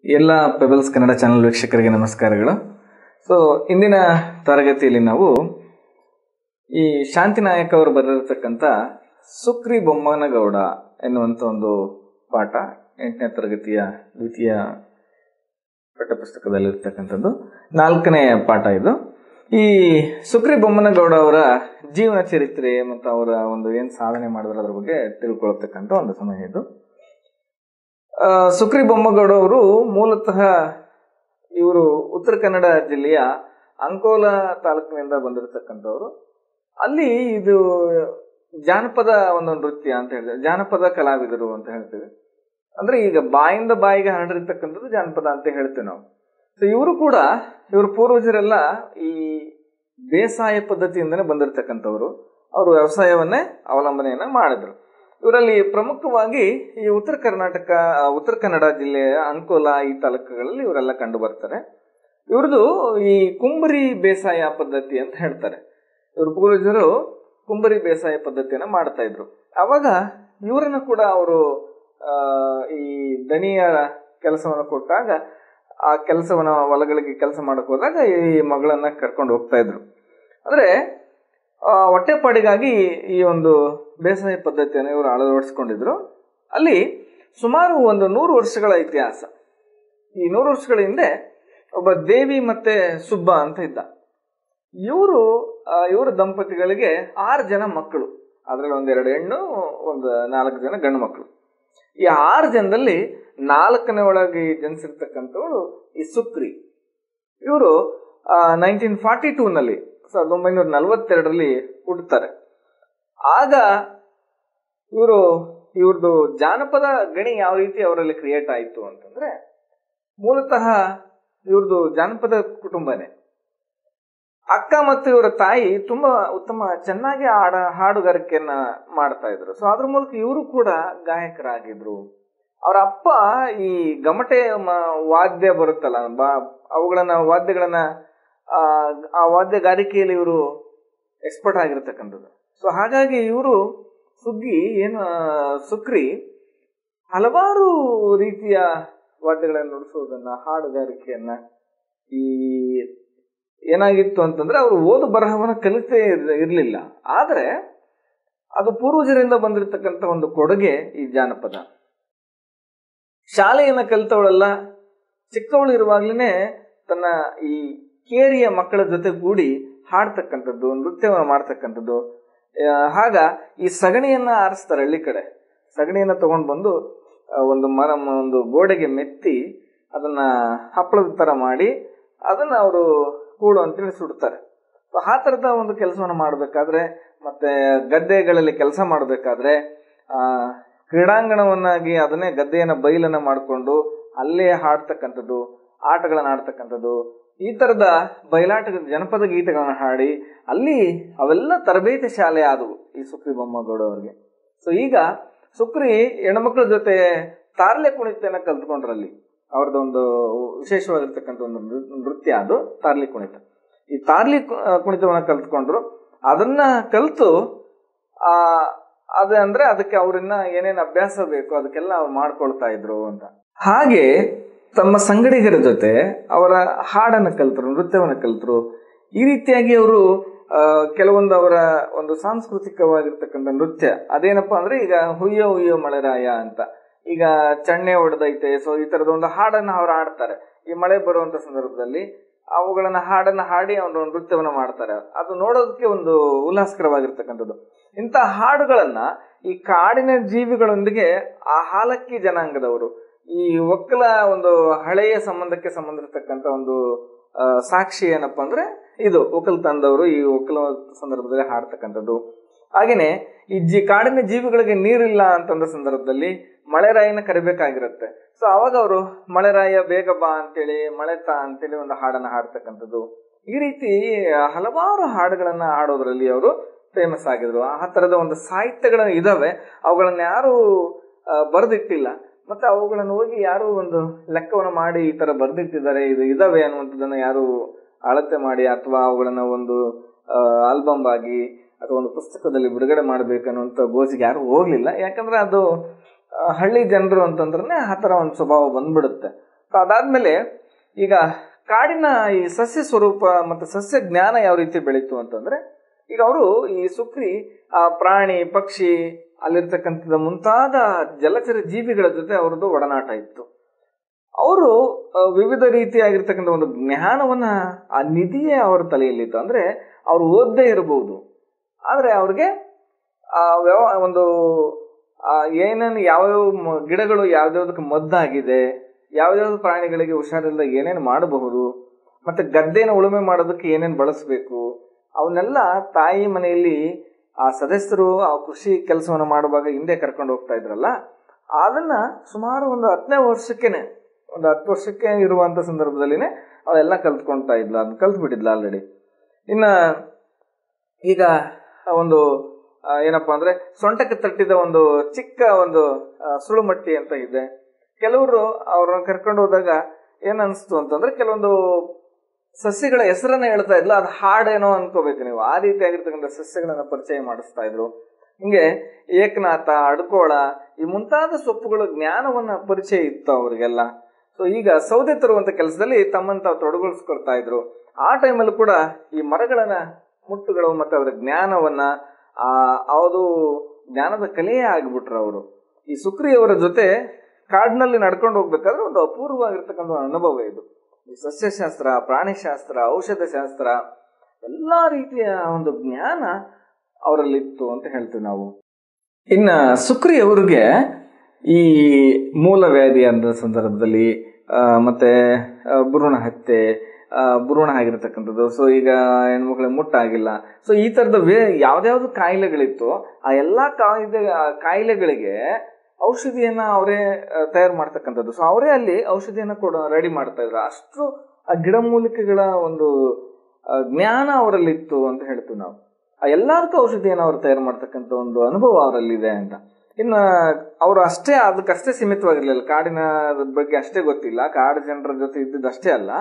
ಎಲ್ಲ pebbles Kannada channel ವೀಕ್ಷಕರಿಗೆ ನಮಸ್ಕಾರಗಳು. ಸೊ ಇಂದಿನ ತರಗತಿಯಲ್ಲಿ ನಾವು ಈ ಶಾಂತಿನಾಯಕ್ ಅವರು ಬರೆದಿರತಕ್ಕಂಥ ಸುಕ್ರಿ ಬೊಮ್ಮನಗೌಡ ಎನ್ನುವಂಥ ಒಂದು ಪಾಠ 8ನೇ ತರಗತಿಯ ದ್ವಿತೀಯ ಪಠ್ಯಪುಸ್ತಕದಲ್ಲಿರ್ತಕ್ಕಂಥದ್ದು 4ನೇ ಪಾಠ ಇದು. ಈ ಸುಕ್ರಿ ಬೊಮ್ಮನಗೌಡ ಅವರ ಜೀವನ ಚರಿತ್ರೆ ಮತ್ತು ಅವರ ಒಂದು ಏನು ಸಾಧನೆ ಮಾಡಿದ್ರೆ ಅದ್ರ ಬಗ್ಗೆ ತಿಳ್ಕೊಳ್ತಕ್ಕಂಥ ಒಂದು ಸಮಯ ಇದು. ಸುಕ್ರಿ ಬೊಮ್ಮಗೌಡ ಅವರು ಮೂಲತಃ ಇವರು ಉತ್ತರ ಕನ್ನಡ ಜಿಲ್ಲೆಯ ಅಂಕೋಲಾ ತಾಲೂಕಿನಿಂದ ಬಂದಿರತಕ್ಕಂಥವ್ರು. ಅಲ್ಲಿ ಇದು ಜಾನಪದ ಒಂದು ನೃತ್ಯ ಅಂತ ಹೇಳಿದ್ರೆ ಜಾನಪದ ಕಲಾವಿದರು ಅಂತ ಹೇಳ್ತೀವಿ. ಅಂದ್ರೆ ಈಗ ಬಾಯಿಂದ ಬಾಯಿಗೆ ಹರಡಿರ್ತಕ್ಕಂಥದ್ದು ಜಾನಪದ ಅಂತ ಹೇಳ್ತೇವೆ ನಾವು. ಸೊ ಇವರು ಕೂಡ ಇವ್ರ ಪೂರ್ವಜರೆಲ್ಲ ಈ ಬೇಸಾಯ ಪದ್ಧತಿಯಿಂದನೇ ಬಂದಿರತಕ್ಕಂಥವ್ರು. ಅವರು ವ್ಯವಸಾಯವನ್ನೇ ಅವಲಂಬನೆಯನ್ನ ಮಾಡಿದ್ರು. ಇವರಲ್ಲಿ ಪ್ರಮುಖವಾಗಿ ಈ ಉತ್ತರ ಕನ್ನಡ ಜಿಲ್ಲೆಯ ಅಂಕೋಲಾ ಈ ತಾಲೂಕುಗಳಲ್ಲಿ ಇವರೆಲ್ಲ ಕಂಡು ಬರ್ತಾರೆ. ಇವ್ರದ್ದು ಈ ಕುಂಬರಿ ಬೇಸಾಯ ಪದ್ಧತಿ ಅಂತ ಹೇಳ್ತಾರೆ. ಇವ್ರ ಪೂರ್ವಜರು ಕುಂಬರಿ ಬೇಸಾಯ ಪದ್ಧತಿಯನ್ನ ಮಾಡ್ತಾ ಇದ್ರು. ಅವಾಗ ಇವರನ್ನು ಕೂಡ ಅವರು ಈ ದಣಿಯ ಕೆಲಸವನ್ನು ಕೊಟ್ಟಾಗ ಆ ಕೆಲಸವನ್ನ ಹೊಲಗಳಿಗೆ ಕೆಲಸ ಮಾಡಕ್ ಹೋದಾಗ ಈ ಮಗಳನ್ನ ಕರ್ಕೊಂಡು ಹೋಗ್ತಾ ಇದ್ರು. ಅಂದ್ರೆ ಹೊಟ್ಟೆಪಾಡಿಗಾಗಿ ಈ ಒಂದು ಬೇಸಾಯ ಪದ್ಧತಿಯನ್ನು ಇವರು ಅಳವಡಿಸ್ಕೊಂಡಿದ್ರು. ಅಲ್ಲಿ ಸುಮಾರು ಒಂದು 100 ವರ್ಷಗಳ ಇತಿಹಾಸ. ಈ 100 ವರ್ಷಗಳ ಹಿಂದೆ ಒಬ್ಬ ದೇವಿ ಮತ್ತೆ ಸುಬ್ಬ ಅಂತ ಇದ್ದ. ಇವರು ದಂಪತಿಗಳಿಗೆ 6 ಜನ ಮಕ್ಕಳು. ಅದ್ರಲ್ಲಿ 1-2 ಹೆಣ್ಣು, 4 ಜನ ಗಂಡು ಮಕ್ಕಳು. ಈ 6 ಜನದಲ್ಲಿ 4ನೇ ಒಳಗೆ ಜನಿಸಿರ್ತಕ್ಕಂಥವಳು ಈ ಸುಕ್ರಿ. ಇವರು 1942ನಲ್ಲಿ 1942ರಲ್ಲಿ ಹುಟ್ಟುತ್ತಾರೆ. ಆಗ ಇವ್ರದ್ದು ಜಾನಪದ ಗಣಿ ಯಾವ ರೀತಿ ಅವರಲ್ಲಿ ಕ್ರಿಯೇಟ್ ಆಯಿತು ಅಂತಂದ್ರೆ, ಮೂಲತಃ ಇವ್ರದ್ದು ಜಾನಪದ ಕುಟುಂಬನೇ. ಅಕ್ಕ ಮತ್ತು ಇವರ ತಾಯಿ ತುಂಬಾ ಚೆನ್ನಾಗಿ ಹಾಡುಗಾರಿಕೆಯನ್ನ ಮಾಡ್ತಾ ಇದ್ರು. ಸೊ ಅದ್ರ ಮೂಲಕ ಇವರು ಕೂಡ ಗಾಯಕರಾಗಿದ್ರು. ಅವರ ಅಪ್ಪ ಈ ಗಮಟೆ ವಾದ್ಯ ಬರುತ್ತಲ್ಲ, ವಾದ್ಯಗಳನ್ನ ಆ ವಾದ್ಯಗಾರಿಕೆಯಲ್ಲಿ ಇವರು ಎಕ್ಸ್ಪರ್ಟ್ ಆಗಿರ್ತಕ್ಕಂಥದ್ದು. ಸೊ ಹಾಗಾಗಿ ಇವರು ಸುಕ್ರಿ ಹಲವಾರು ರೀತಿಯ ವಾದ್ಯಗಳನ್ನು ನುಡಿಸೋದನ್ನ, ಹಾಡುಗಾರಿಕೆಯನ್ನ, ಈ ಏನಾಗಿತ್ತು ಅಂತಂದ್ರೆ ಅವರು ಓದು ಬರಹವನ್ನ ಕಲಿತೇ ಇರ್ಲಿಲ್ಲ. ಆದ್ರೆ ಅದು ಪೂರ್ವಜರಿಂದ ಬಂದಿರತಕ್ಕಂಥ ಒಂದು ಕೊಡುಗೆ ಈ ಜಾನಪದ. ಶಾಲೆಯನ್ನ ಕಲಿತವಳೆಲ್ಲ ಚಿಕ್ಕವಳು ಇರುವಾಗ್ಲೇನೆ ತನ್ನ ಈ ಕೇರಿಯ ಮಕ್ಕಳ ಜೊತೆ ಕೂಡಿ ಹಾಡ್ತಕ್ಕಂಥದ್ದು, ನೃತ್ಯವನ್ನು ಮಾಡ್ತಕ್ಕಂಥದ್ದು. ಆಗ ಈ ಸಗಣಿಯನ್ನ ಆರಿಸ್ತಾರೆ. ಹಳ್ಳಿ ಕಡೆ ಸಗಣಿಯನ್ನ ತಗೊಂಡು ಬಂದು ಒಂದು ಗೋಡೆಗೆ ಮೆತ್ತಿ ಅದನ್ನ ಹಪ್ಪಳದ ತರ ಮಾಡಿ ಅದನ್ನ ಅವರು ಕೂಡು ಅಂತೇಳಿ ಸುಡ್ತಾರೆ. ಆ ತರದ ಒಂದು ಕೆಲಸವನ್ನು ಮಾಡ್ಬೇಕಾದ್ರೆ, ಮತ್ತೆ ಗದ್ದೆಗಳಲ್ಲಿ ಕೆಲಸ ಮಾಡ್ಬೇಕಾದ್ರೆ ಕ್ರೀಡಾಂಗಣವನ್ನಾಗಿ ಅದನ್ನೇ ಗದ್ದೆಯನ್ನ ಬಯಲನ್ನ ಮಾಡಿಕೊಂಡು ಅಲ್ಲೇ ಹಾಡ್ತಕ್ಕಂಥದ್ದು, ಆಟಗಳನ್ನ ಆಡ್ತಕ್ಕಂಥದ್ದು, ಈ ತರದ ಬಯಲಾಟ ಜನಪದ ಗೀತೆಗಳನ್ನ ಹಾಡಿ ಅಲ್ಲಿ ಅವೆಲ್ಲ ತರಬೇತಿ ಶಾಲೆ ಆದವು ಈ ಸುಕ್ರಿ ಬೊಮ್ಮಗೌಡ ಅವ್ರಿಗೆ. ಸೊ ಈಗ ಸುಕ್ರಿ ಹೆಣ್ಮಕ್ಳ ಜೊತೆ ತಾರ್ಲೆ ಕುಣಿತನ ಕಲ್ತ್ಕೊಂಡ್ರಲ್ಲಿ. ಅವ್ರದ್ದೊಂದು ವಿಶೇಷವಾಗಿರ್ತಕ್ಕಂಥ ಒಂದು ನೃತ್ಯ ಅದು ತಾರ್ಲಿ ಕುಣಿತ. ಈ ತಾರ್ಲಿ ಕುಣಿತವನ್ನ ಕಲ್ತ್ಕೊಂಡ್ರು. ಅದನ್ನ ಕಲ್ತು ಅಂದ್ರೆ ಅದಕ್ಕೆ ಅವ್ರನ್ನ ಏನೇನು ಅಭ್ಯಾಸ ಬೇಕು ಅದಕ್ಕೆಲ್ಲ ಅವ್ರು ಮಾಡ್ಕೊಳ್ತಾ ಇದ್ರು ಅಂತ. ಹಾಗೆ ತಮ್ಮ ಸಂಗಡಿಗರ ಜೊತೆ ಅವರ ಹಾಡನ್ನು ಕಲ್ತರು, ನೃತ್ಯವನ್ನು ಕಲ್ತರು. ಈ ರೀತಿಯಾಗಿ ಅವರು ಕೆಲವೊಂದು ಅವರ ಒಂದು ಸಾಂಸ್ಕೃತಿಕವಾಗಿರ್ತಕ್ಕಂಥ ನೃತ್ಯ ಅದೇನಪ್ಪಾ ಅಂದ್ರೆ, ಈಗ ಹುಯ್ಯೋ ಹುಯ್ಯೋ ಮಳೆರಾಯ ಅಂತ, ಈಗ ಚಣ್ಣೆ ಹೊಡೆದೈತೆ. ಸೊ ಈ ತರದ ಒಂದು ಹಾಡನ್ನ ಅವ್ರು ಹಾಡ್ತಾರೆ. ಈ ಮಳೆ ಬರುವಂತ ಸಂದರ್ಭದಲ್ಲಿ ಅವುಗಳನ್ನ ಹಾಡನ್ನ ಹಾಡಿ ಅವರು ನೃತ್ಯವನ್ನ ಮಾಡ್ತಾರೆ. ಅದು ನೋಡೋದಕ್ಕೆ ಒಂದು ಉಲ್ಲಾಸಕರವಾಗಿರ್ತಕ್ಕಂಥದ್ದು. ಇಂಥ ಹಾಡುಗಳನ್ನ ಈ ಕಾಡಿನ ಜೀವಿಗಳೊಂದಿಗೆ ಆ ಹಾಲಕ್ಕಿ ಜನಾಂಗದವರು, ಈ ಒಕ್ಕಲ ಒಂದು ಹಳೆಯ ಸಂಬಂಧಕ್ಕೆ ಸಂಬಂಧಿರ್ತಕ್ಕಂಥ ಒಂದು ಸಾಕ್ಷಿ ಏನಪ್ಪಾ ಅಂದ್ರೆ ಇದು ಒಕ್ಕಲ್ತನದವರು ಈ ಒಕ್ಕಲ ಸಂದರ್ಭದಲ್ಲಿ ಹಾಡ್ತಕ್ಕಂಥದ್ದು. ಹಾಗೇನೆ ಈ ಕಾಡಿನ ಜೀವಿಗಳಿಗೆ ನೀರಿಲ್ಲ ಅಂತಂದ ಸಂದರ್ಭದಲ್ಲಿ ಮಳೆರಾಯನ ಕರಿಬೇಕಾಗಿರುತ್ತೆ. ಸೊ ಅವಾಗ ಅವರು ಮಳೆರಾಯ ಬೇಗ ಬಾ ಅಂತೇಳಿ, ಮಳೆತಾ ಅಂತೇಳಿ ಒಂದು ಹಾಡನ್ನ ಹಾಡ್ತಕ್ಕಂಥದ್ದು. ಈ ರೀತಿ ಹಲವಾರು ಹಾಡುಗಳನ್ನ ಹಾಡೋದ್ರಲ್ಲಿ ಅವರು ಫೇಮಸ್ ಆಗಿದ್ರು. ಆ ತರದ ಒಂದು ಸಾಹಿತ್ಯಗಳು ಇದಾವೆ. ಅವುಗಳನ್ನ ಯಾರು ಬರೆದಿಟ್ಟಿಲ್ಲ. ಮತ್ತೆ ಅವುಗಳನ್ನು ಹೋಗಿ ಯಾರು ಒಂದು ಲೆಕ್ಕವನ್ನು ಮಾಡಿ ಈ ತರ ಬರ್ದಿಟ್ಟಿದ್ದಾರೆ, ಇದು ಇದಾವೆ ಅನ್ನುವಂಥದ್ದನ್ನ ಯಾರು ಅಳತೆ ಮಾಡಿ ಅಥವಾ ಅವುಗಳನ್ನ ಒಂದು ಆಲ್ಬಮ್ ಆಗಿ ಅಥವಾ ಒಂದು ಪುಸ್ತಕದಲ್ಲಿ ಬಿಡುಗಡೆ ಮಾಡ್ಬೇಕನ್ನುವಂಥ ಗೋಜಿಗೆ ಯಾರು ಹೋಗ್ಲಿಲ್ಲ. ಯಾಕಂದ್ರೆ ಅದು ಹಳ್ಳಿ ಜನರು ಅಂತಂದ್ರೆ ಆ ತರ ಒಂದು ಸ್ವಭಾವ ಬಂದ್ಬಿಡುತ್ತೆ. ಅದಾದ್ಮೇಲೆ ಈಗ ಕಾಡಿನ ಈ ಸಸ್ಯ ಸ್ವರೂಪ ಮತ್ತು ಸಸ್ಯ ಜ್ಞಾನ ಯಾವ ರೀತಿ ಬೆಳೀತು ಅಂತಂದ್ರೆ, ಈಗ ಅವರು ಈ ಸುಕ್ರಿ ಆ ಪ್ರಾಣಿ ಪಕ್ಷಿ ಅಲ್ಲಿರ್ತಕ್ಕಂಥದ್ದು ಮುಂತಾದ ಜಲಚರ ಜೀವಿಗಳ ಜೊತೆ ಅವ್ರದ್ದು ಒಡನಾಟ ಇತ್ತು. ಅವರು ವಿವಿಧ ರೀತಿಯಾಗಿರ್ತಕ್ಕಂಥ ಒಂದು ಜ್ಞಾನವನ್ನ, ಆ ನಿಧಿಯೇ ಅವರ ತಲೆಯಲ್ಲಿತ್ತು. ಅಂದ್ರೆ ಅವ್ರು ಓದದೇ ಇರಬಹುದು, ಆದ್ರೆ ಅವ್ರಿಗೆ ಒಂದು ಏನೇನು ಯಾವ್ಯಾವ ಗಿಡಗಳು ಯಾವ್ದಾವ್ದಕ್ಕೆ ಮದ್ದಾಗಿದೆ, ಯಾವ್ಯಾವ್ದು ಪ್ರಾಣಿಗಳಿಗೆ ಹುಷಾರಿಲ್ಲದ ಏನೇನು ಮಾಡಬಹುದು, ಮತ್ತೆ ಗದ್ದೆನ ಉಳುಮೆ ಮಾಡೋದಕ್ಕೆ ಏನೇನು ಬಳಸಬೇಕು, ಅವನ್ನೆಲ್ಲ ತಾಯಿ ಮನೆಯಲ್ಲಿ ಆ ಸದಸ್ಯರು ಆ ಕೃಷಿ ಕೆಲಸವನ್ನು ಮಾಡುವಾಗ ಹಿಂದೆ ಕರ್ಕೊಂಡು ಹೋಗ್ತಾ ಇದ್ರಲ್ಲ, ಅದನ್ನ ಸುಮಾರು ಒಂದು 10 ವರ್ಷಕ್ಕೆ ಇರುವಂತ ಸಂದರ್ಭದಲ್ಲಿನೇ ಅವೆಲ್ಲ ಕಲ್ತ್ಕೊಳ್ತಾ ಇದ್ಲ, ಅದನ್ನ ಕಲ್ತ್ಬಿಟ್ಟಿದ್ಲ ಆಲ್ರೆಡಿ. ಇನ್ನ ಈಗ ಒಂದು ಏನಪ್ಪಾ ಅಂದ್ರೆ ಸೊಂಟಕ್ಕೆ ತಟ್ಟಿದ ಒಂದು ಚಿಕ್ಕ ಒಂದು ಸುಳುಮಟ್ಟಿ ಅಂತ ಇದೆ. ಕೆಲವರು ಅವ್ರನ್ನ ಕರ್ಕೊಂಡು ಹೋದಾಗ ಏನ್ ಅನ್ಸ್ತು ಅಂತಂದ್ರೆ, ಕೆಲವೊಂದು ಸಸ್ಯಗಳ ಹೆಸರನ್ನ ಹೇಳ್ತಾ ಇದ್ಲ, ಅದು ಹಾಡೇನೋ ಅನ್ಕೋಬೇಕು ನೀವು. ಆ ರೀತಿಯಾಗಿರ್ತಕ್ಕಂಥ ಸಸ್ಯಗಳನ್ನ ಪರಿಚಯ ಮಾಡಿಸ್ತಾ ಇದ್ರು. ಹಿಂಗೆ ಏಕನಾಥ, ಅಡ್ಕೋಳ ಈ ಮುಂತಾದ ಸೊಪ್ಪುಗಳ ಜ್ಞಾನವನ್ನ ಪರಿಚಯ ಇತ್ತು ಅವ್ರಿಗೆಲ್ಲ. ಸೊ ಈಗ ಸೌದೆ ತರುವಂತ ಕೆಲಸದಲ್ಲಿ ತಮ್ಮನ್ನು ತಾವು ತೊಡಗಿಸ್ಕೊಳ್ತಾ ಇದ್ರು. ಆ ಟೈಮಲ್ಲಿ ಕೂಡ ಈ ಮರಗಳನ್ನ ಮುಟ್ಟುಗಳು ಮತ್ತೆ ಅವರ ಜ್ಞಾನವನ್ನ ಅದು ಜ್ಞಾನದ ಕಲೆಯೇ ಆಗ್ಬಿಟ್ರು ಅವರು. ಈ ಸುಕ್ರಿಯವರ ಜೊತೆ ಕಾಡಿನಲ್ಲಿ ನಡ್ಕೊಂಡು ಹೋಗ್ಬೇಕಾದ್ರೆ ಒಂದು ಅಪೂರ್ವವಾಗಿರ್ತಕ್ಕಂಥ ಅನುಭವ ಇದು. ಈ ಸಸ್ಯಶಾಸ್ತ್ರ, ಪ್ರಾಣಿಶಾಸ್ತ್ರ, ಔಷಧ ಶಾಸ್ತ್ರ ಎಲ್ಲಾ ರೀತಿಯ ಒಂದು ಜ್ಞಾನ ಅವರಲ್ಲಿತ್ತು ಅಂತ ಹೇಳ್ತೀವಿ ನಾವು. ಇನ್ನ ಸುಕ್ರಿಯವರಿಗೆ ಈ ಮೂಲವ್ಯಾಧಿ ಅಂದ ಸಂದರ್ಭದಲ್ಲಿ ಮತ್ತೆ ಭ್ರೂಣ ಹತ್ಯೆ, ಭ್ರೂಣ ಆಗಿರತಕ್ಕಂಥದ್ದು, ಸೊ ಈಗ ಹೆಣ್ಮಕ್ಳಿಗೆ ಮುಟ್ಟಾಗಿಲ್ಲ, ಸೊ ಈ ತರದ ಯಾವ್ದಾವ್ದು ಕಾಯಿಲೆಗಳಿತ್ತು, ಆ ಎಲ್ಲಾ ಕಾಯಿಲೆಗಳಿಗೆ ಔಷಧಿಯನ್ನ ಅವರೇ ತಯಾರು ಮಾಡ್ತಕ್ಕಂಥದ್ದು. ಸೊ ಅವರೇ ಅಲ್ಲಿ ಔಷಧಿಯನ್ನ ರೆಡಿ ಮಾಡ್ತಾ ಇದ್ರು. ಅಷ್ಟು ಆ ಗಿಡಮೂಲಿಕೆಗಳ ಒಂದು ಜ್ಞಾನ ಅವರಲ್ಲಿತ್ತು ಅಂತ ಹೇಳ್ತೀವಿ ನಾವು. ಆ ಎಲ್ಲದಕ್ಕೂ ಔಷಧಿಯನ್ನ ಅವ್ರು ತಯಾರು ಮಾಡ್ತಕ್ಕಂಥ ಒಂದು ಅನುಭವ ಅವರಲ್ಲಿದೆ ಅಂತ. ಇನ್ನು ಅವರು ಅದಕ್ಕಷ್ಟೇ ಸೀಮಿತವಾಗಿರ್ಲಿಲ್ಲ, ಕಾಡಿನ ಬಗ್ಗೆ ಅಷ್ಟೇ ಗೊತ್ತಿಲ್ಲ, ಕಾಡು ಜನರ ಜೊತೆ ಇದ್ದಿದ್ದು ಅಷ್ಟೇ ಅಲ್ಲ,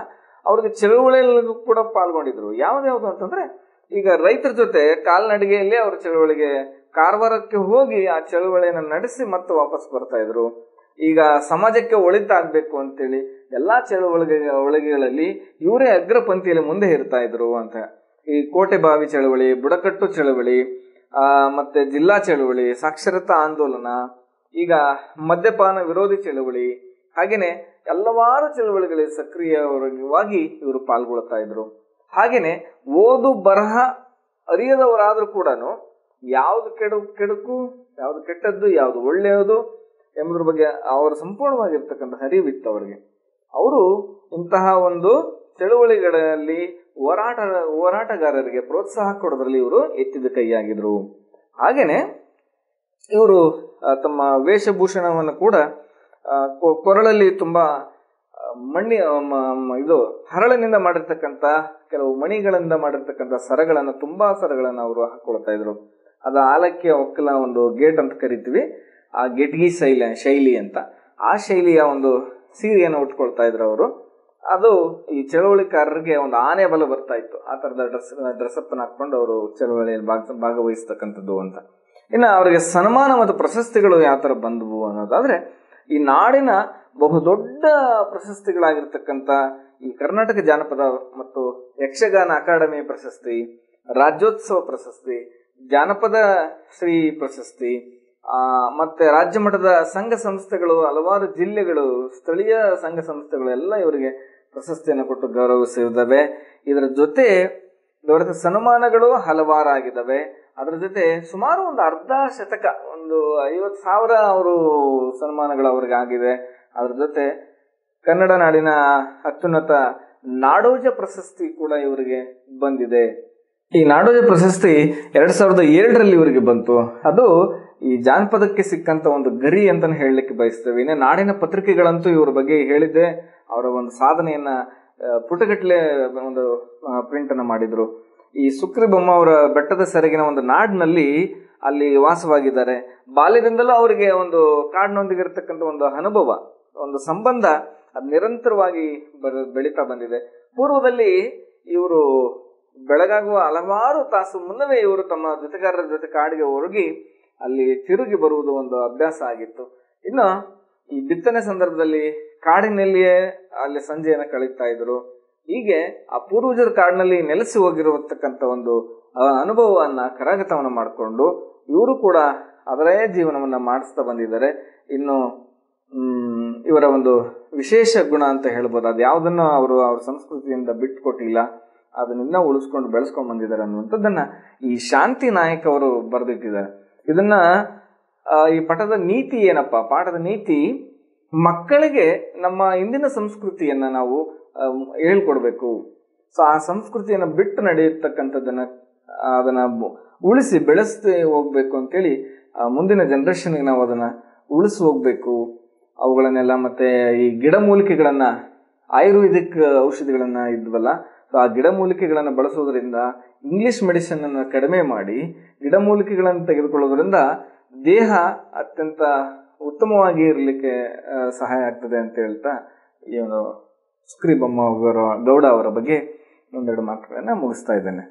ಅವ್ರಿಗೆ ಚಳುವಳಿಯಲ್ಲೂ ಕೂಡ ಪಾಲ್ಗೊಂಡಿದ್ರು. ಯಾವ್ದಾವ್ದು ಅಂತಂದ್ರೆ, ಈಗ ರೈತರ ಜೊತೆ ಕಾಲ್ನಡಿಗೆಯಲ್ಲಿ ಅವ್ರ ಚಳುವಳಿಗೆ ಕಾರವಾರಕ್ಕೆ ಹೋಗಿ ಆ ಚಳುವಳಿಯನ್ನು ನಡೆಸಿ ಮತ್ತೆ ವಾಪಸ್ ಬರ್ತಾ ಇದ್ರು. ಈಗ ಸಮಾಜಕ್ಕೆ ಒಳಿತಾಗ್ಬೇಕು ಅಂತೇಳಿ ಎಲ್ಲಾ ಚಳುವಳಿಗಳಲ್ಲಿ ಇವರೇ ಅಗ್ರ ಪಂಕ್ತಿಯಲ್ಲಿ ಮುಂದೆ ಇರ್ತಾ ಇದ್ರು ಅಂತ. ಈ ಕೋಟೆ ಬಾವಿ ಚಳುವಳಿ, ಬುಡಕಟ್ಟು ಚಳುವಳಿ, ಮತ್ತೆ ಜಿಲ್ಲಾ ಚಳುವಳಿ, ಸಾಕ್ಷರತಾ ಆಂದೋಲನ, ಈಗ ಮದ್ಯಪಾನ ವಿರೋಧಿ ಚಳುವಳಿ, ಹಾಗೇನೆ ಹಲವಾರು ಚಳುವಳಿಗಳಿಗೆ ಸಕ್ರಿಯವಾಗಿ ಇವರು ಪಾಲ್ಗೊಳ್ತಾ ಇದ್ರು. ಹಾಗೇನೆ ಓದು ಬರಹ ಅರಿಯದವರಾದ್ರೂ ಕೂಡ ಯಾವ್ದು ಕೆಡುಕು, ಯಾವ್ದು ಕೆಟ್ಟದ್ದು, ಯಾವ್ದು ಒಳ್ಳೆಯದು ಎಂಬುದ್ರ ಬಗ್ಗೆ ಅವರ ಸಂಪೂರ್ಣವಾಗಿರ್ತಕ್ಕಂಥ ಅರಿವಿತ್ತು ಅವರಿಗೆ. ಅವರು ಇಂತಹ ಒಂದು ಚಳುವಳಿಗಳಲ್ಲಿ ಹೋರಾಟಗಾರರಿಗೆ ಪ್ರೋತ್ಸಾಹ ಕೊಡೋದ್ರಲ್ಲಿ ಇವರು ಎತ್ತಿದ ಕೈಯಾಗಿದ್ರು. ಹಾಗೇನೆ ಇವರು ತಮ್ಮ ವೇಷಭೂಷಣವನ್ನು ಕೂಡ ಕೊರಳಲ್ಲಿ ತುಂಬಾ ಹರಳಿನಿಂದ ಮಾಡಿರ್ತಕ್ಕಂಥ ಕೆಲವು ಮಣಿಗಳಿಂದ ಮಾಡಿರ್ತಕ್ಕಂಥ ತುಂಬಾ ಸರಗಳನ್ನ ಅವರು ಹಾಕೊಳ್ತಾ ಇದ್ರು. ಅದು ಆಲಕ್ಕೆ ಒಕ್ಕಲ ಒಂದು ಗೇಟ್ ಅಂತ ಕರಿತೀವಿ, ಆ ಗೆಟ್ಗಿ ಶೈಲಿ ಅಂತ, ಆ ಶೈಲಿಯ ಒಂದು ಸೀರೆಯನ್ನು ಉಟ್ಕೊಳ್ತಾ ಇದ್ರು ಅವರು. ಅದು ಈ ಚಳವಳಿಕಾರರಿಗೆ ಒಂದು ಆನೆ ಬಲ ಬರ್ತಾ ಇತ್ತು, ಆ ತರದ ಡ್ರೆಸ್ಅಪ್ ಹಾಕೊಂಡು ಅವರು ಚಳವಳಿಯಲ್ಲಿ ಭಾಗವಹಿಸ್ತಕ್ಕಂಥದ್ದು ಅಂತ. ಇನ್ನು ಅವರಿಗೆ ಸನ್ಮಾನ ಮತ್ತು ಪ್ರಶಸ್ತಿಗಳು ಯಾವ ತರ ಬಂದವು ಅನ್ನೋದಾದ್ರೆ, ಈ ನಾಡಿನ ಬಹುದೊಡ್ಡ ಪ್ರಶಸ್ತಿಗಳಾಗಿರ್ತಕ್ಕಂಥ ಈ ಕರ್ನಾಟಕ ಜಾನಪದ ಮತ್ತು ಯಕ್ಷಗಾನ ಅಕಾಡೆಮಿ ಪ್ರಶಸ್ತಿ, ರಾಜ್ಯೋತ್ಸವ ಪ್ರಶಸ್ತಿ, ಜಾನಪದ ಶ್ರೀ ಪ್ರಶಸ್ತಿ, ಮತ್ತೆ ರಾಜ್ಯ ಮಟ್ಟದ ಸಂಘ ಸಂಸ್ಥೆಗಳು, ಹಲವಾರು ಜಿಲ್ಲೆಗಳು, ಸ್ಥಳೀಯ ಸಂಘ ಸಂಸ್ಥೆಗಳು ಎಲ್ಲ ಇವರಿಗೆ ಪ್ರಶಸ್ತಿಯನ್ನು ಕೊಟ್ಟು ಗೌರವಿಸಿದ್ದಾವೆ. ಇದರ ಜೊತೆ ದೊರೆತ ಸನ್ಮಾನಗಳು ಹಲವಾರಾಗಿದ್ದಾವೆ. ಅದರ ಜೊತೆ ಸುಮಾರು ಒಂದು ಅರ್ಧ ಶತಕ, ಒಂದು 50,000 ಅವರು ಸನ್ಮಾನಗಳು ಅವ್ರಿಗೆ ಆಗಿದೆ. ಅದ್ರ ಜೊತೆ ಕನ್ನಡ ನಾಡಿನ ಅತ್ಯುನ್ನತ ನಾಡೋಜ ಪ್ರಶಸ್ತಿ ಕೂಡ ಇವರಿಗೆ ಬಂದಿದೆ. ಈ ನಾಡೋಜ ಪ್ರಶಸ್ತಿ 2007ರಲ್ಲಿ ಇವರಿಗೆ ಬಂತು. ಅದು ಈ ಜಾನಪದಕ್ಕೆ ಸಿಕ್ಕಂತ ಒಂದು ಗರಿ ಅಂತಾನೆ ಹೇಳಲಿಕ್ಕೆ ಬಯಸ್ತೇವೆ. ಇನ್ನು ನಾಡಿನ ಪತ್ರಿಕೆಗಳಂತೂ ಇವ್ರ ಬಗ್ಗೆ ಹೇಳಿದೆ, ಅವರ ಒಂದು ಸಾಧನೆಯನ್ನ ಪುಟಗಟ್ಟಲೆ ಒಂದು ಪ್ರಿಂಟ್ ಅನ್ನ ಮಾಡಿದ್ರು. ಈ ಸುಕ್ರಿ ಬೊಮ್ಮ ಅವರ ಬೆಟ್ಟದ ಸೆರಗಿನ ಒಂದು ನಾಡಿನಲ್ಲಿ ಅಲ್ಲಿ ವಾಸವಾಗಿದ್ದಾರೆ. ಬಾಲ್ಯದಿಂದಲೂ ಅವರಿಗೆ ಒಂದು ಕಾಡಿನೊಂದಿಗೆ ಇರತಕ್ಕಂಥ ಒಂದು ಅನುಭವ, ಒಂದು ಸಂಬಂಧ ಅದು ನಿರಂತರವಾಗಿ ಬೆಳೀತಾ ಬಂದಿದೆ. ಪೂರ್ವದಲ್ಲಿ ಇವರು ಬೆಳಗಾಗುವ ಹಲವಾರು ತಾಸು ಮುನ್ನವೇ ಇವರು ತಮ್ಮ ಜೊತೆಗಾರರ ಜೊತೆ ಕಾಡಿಗೆ ಹೋಗಿ ಅಲ್ಲಿ ತಿರುಗಿ ಬರುವುದು ಒಂದು ಅಭ್ಯಾಸ ಆಗಿತ್ತು. ಇನ್ನು ಈ ಬಿತ್ತನೆ ಸಂದರ್ಭದಲ್ಲಿ ಕಾಡಿನಲ್ಲಿಯೇ ಅಲ್ಲಿ ಸಂಜೆಯನ್ನು ಕಳೀತಾ ಇದ್ರು. ಹೀಗೆ ಆ ಪೂರ್ವಜರ ಕಾಡಿನಲ್ಲಿ ನೆಲೆಸಿ ಹೋಗಿರತಕ್ಕಂಥ ಒಂದು ಅನುಭವವನ್ನ ಕರಗತವನ್ನ ಮಾಡಿಕೊಂಡು ಇವರು ಕೂಡ ಅದರೇ ಜೀವನವನ್ನ ಮಾಡಿಸ್ತಾ ಬಂದಿದ್ದಾರೆ. ಇನ್ನು ಇವರ ಒಂದು ವಿಶೇಷ ಗುಣ ಅಂತ ಹೇಳ್ಬೋದು, ಅದು ಯಾವುದನ್ನು ಅವರು ಅವ್ರ ಸಂಸ್ಕೃತಿಯಿಂದ ಬಿಟ್ಟುಕೊಟ್ಟಿಲ್ಲ, ಅದನ್ನಿನ್ನ ಉಳಿಸ್ಕೊಂಡು ಬೆಳೆಸ್ಕೊಂಡು ಬಂದಿದ್ದಾರೆ ಅನ್ನುವಂಥದ್ದನ್ನ ಈ ಶಾಂತಿ ನಾಯಕ್ ಅವರು ಬರೆದಿಟ್ಟಿದ್ದಾರೆ. ಇದನ್ನ ಈ ಪಠದ ನೀತಿ ಏನಪ್ಪಾ, ಪಾಠದ ನೀತಿ ಮಕ್ಕಳಿಗೆ ನಮ್ಮ ಇಂದಿನ ಸಂಸ್ಕೃತಿಯನ್ನ ನಾವು ಹೇಳ್ಕೊಡ್ಬೇಕು. ಸೊ ಆ ಸಂಸ್ಕೃತಿಯನ್ನ ಬಿಟ್ಟು ನಡೆಯತಕ್ಕಂಥದ್ದನ್ನ ಅದನ್ನ ಉಳಿಸಿ ಬೆಳೆಸ್ತಾ ಹೋಗ್ಬೇಕು ಅಂತೇಳಿ ಮುಂದಿನ ಜನರೇಷನ್ಗೆ ನಾವು ಅದನ್ನ ಉಳಿಸಿ ಹೋಗ್ಬೇಕು. ಅವುಗಳನ್ನೆಲ್ಲ ಮತ್ತೆ ಈ ಗಿಡಮೂಲಿಕೆಗಳನ್ನ, ಆಯುರ್ವೇದಿಕ್ ಔಷಧಿಗಳನ್ನ ಇದ್ವಲ್ಲ, ಆ ಗಿಡಮೂಲಿಕೆಗಳನ್ನ ಬಳಸೋದ್ರಿಂದ ಇಂಗ್ಲಿಷ್ ಮೆಡಿಸಿನ್ ಅನ್ನ ಕಡಿಮೆ ಮಾಡಿ ಗಿಡಮೂಲಿಕೆಗಳನ್ನು ತೆಗೆದುಕೊಳ್ಳೋದ್ರಿಂದ ದೇಹ ಅತ್ಯಂತ ಉತ್ತಮವಾಗಿ ಇರಲಿಕ್ಕೆ ಸಹಾಯ ಆಗ್ತದೆ ಅಂತ ಹೇಳ್ತಾ ಈ ಒಂದು ಸುಕ್ರಿ ಬೊಮ್ಮ ಗೌಡ ಅವರ ಬಗ್ಗೆ ಒಂದೆರಡು ಮಾತುಗಳನ್ನ ಮುಗಿಸ್ತಾ ಇದ್ದೇನೆ.